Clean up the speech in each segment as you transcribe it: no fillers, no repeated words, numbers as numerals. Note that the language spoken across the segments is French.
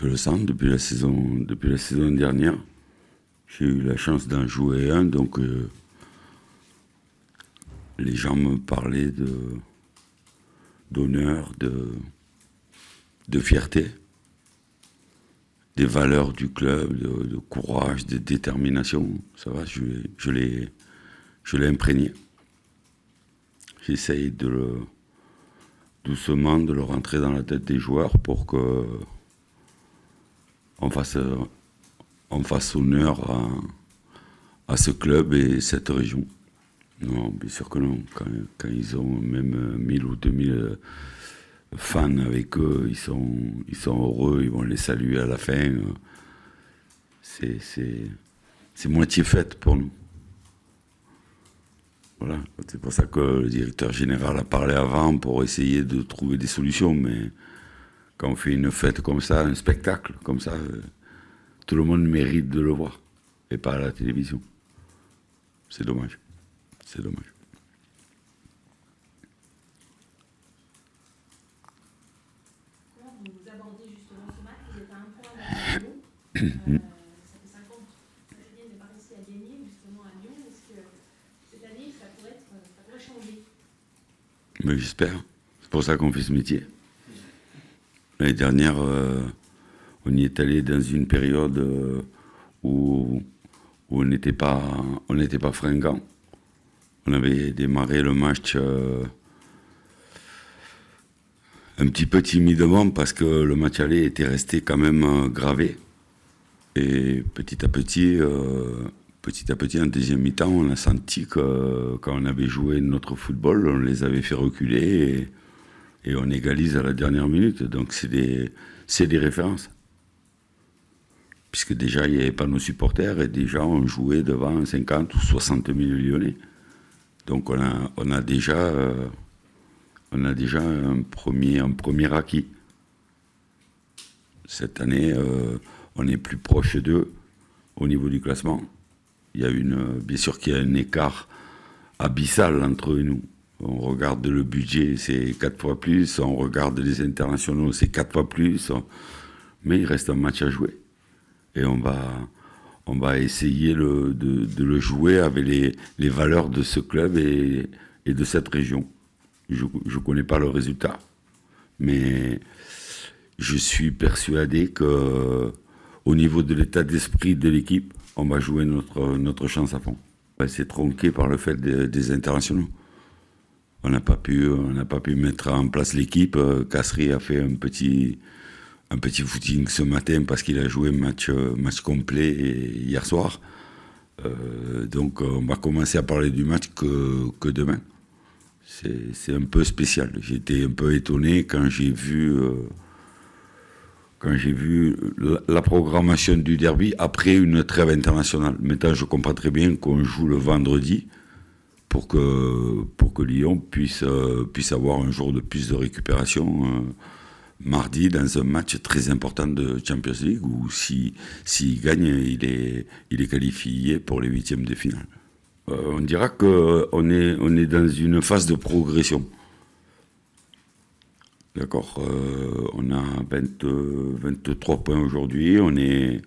Je le sens depuis la saison dernière. J'ai eu la chance d'en jouer un, donc les gens me parlaient d'honneur, de fierté, des valeurs du club, de courage, de détermination. Ça va, je l'ai imprégné. J'essaye doucement de le rentrer dans la tête des joueurs pour que on fasse honneur à ce club et cette région. Non, bien sûr que non. Quand ils ont même 1000 ou 2000 fans avec eux, ils sont heureux, ils vont les saluer à la fin. C'est moitié fête pour nous. Voilà, c'est pour ça que le directeur général a parlé avant pour essayer de trouver des solutions, mais quand on fait une fête comme ça, un spectacle comme ça, tout le monde mérite de le voir, et pas à la télévision. C'est dommage. C'est dommage. Comment vous abordez justement ce match? Vous êtes à un point de Lyon. Ça fait 5 ans que Saint-Étienne n'est pas réussi à gagner justement à Lyon. Est-ce que cette année, ça pourrait changer? Mais j'espère. C'est pour ça qu'on fait ce métier. L'année dernière, on y est allé dans une période où on n'était pas fringant. On avait démarré le match un petit peu timidement parce que le match aller était resté quand même gravé. Et petit à petit, en deuxième mi-temps, on a senti que quand on avait joué notre football, on les avait fait reculer et on égalise à la dernière minute. Donc c'est des références. Puisque déjà, il n'y avait pas nos supporters et déjà, on jouait devant 50 ou 60 000 Lyonnais. Donc on a déjà un premier acquis. Cette année, on est plus proche d'eux au niveau du classement. Bien sûr qu'il y a un écart abyssal entre nous. On regarde le budget, c'est 4 fois plus. On regarde les internationaux, c'est 4 fois plus. Mais il reste un match à jouer. Et on va essayer de le jouer avec les valeurs de ce club et de cette région. Je ne connais pas le résultat, mais je suis persuadé qu'au niveau de l'état d'esprit de l'équipe, on va jouer notre chance à fond. C'est tronqué par le fait des internationaux. On n'a pas pu mettre en place l'équipe. Kasri a fait un petit footing ce matin parce qu'il a joué match complet hier soir. Donc on va commencer à parler du match que demain. C'est un peu spécial. J'ai été un peu étonné quand j'ai vu la programmation du derby après une trêve internationale. Maintenant, je comprends très bien qu'on joue le vendredi pour que Lyon puisse avoir un jour de plus de récupération mardi dans un match très important de Champions League où s'il gagne, il est qualifié pour les 8e de finale. On dira qu'on est dans une phase de progression. D'accord, on a 23 points aujourd'hui, on est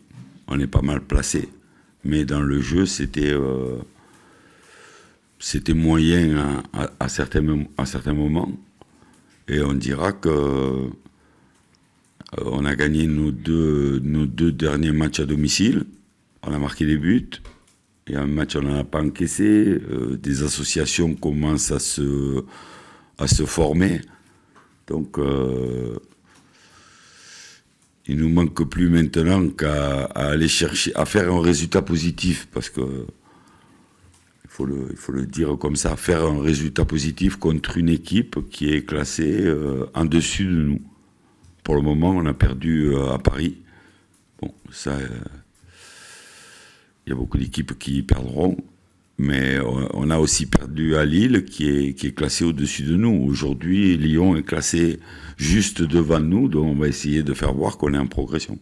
pas mal placé. Mais dans le jeu, c'était moyen à certains moments. Et on dira que on a gagné nos deux derniers matchs à domicile. On a marqué des buts. Et un match, on n'en a pas encaissé. Des associations commencent à se former. Donc, il nous manque plus maintenant qu'à aller chercher, à faire un résultat positif, parce que il faut le dire comme ça, faire un résultat positif contre une équipe qui est classée en dessus de nous. Pour le moment, on a perdu à Paris. Bon, ça, il y a beaucoup d'équipes qui perdront. Mais on a aussi perdu à Lille, qui est classé au-dessus de nous. Aujourd'hui, Lyon est classé juste devant nous, donc on va essayer de faire voir qu'on est en progression.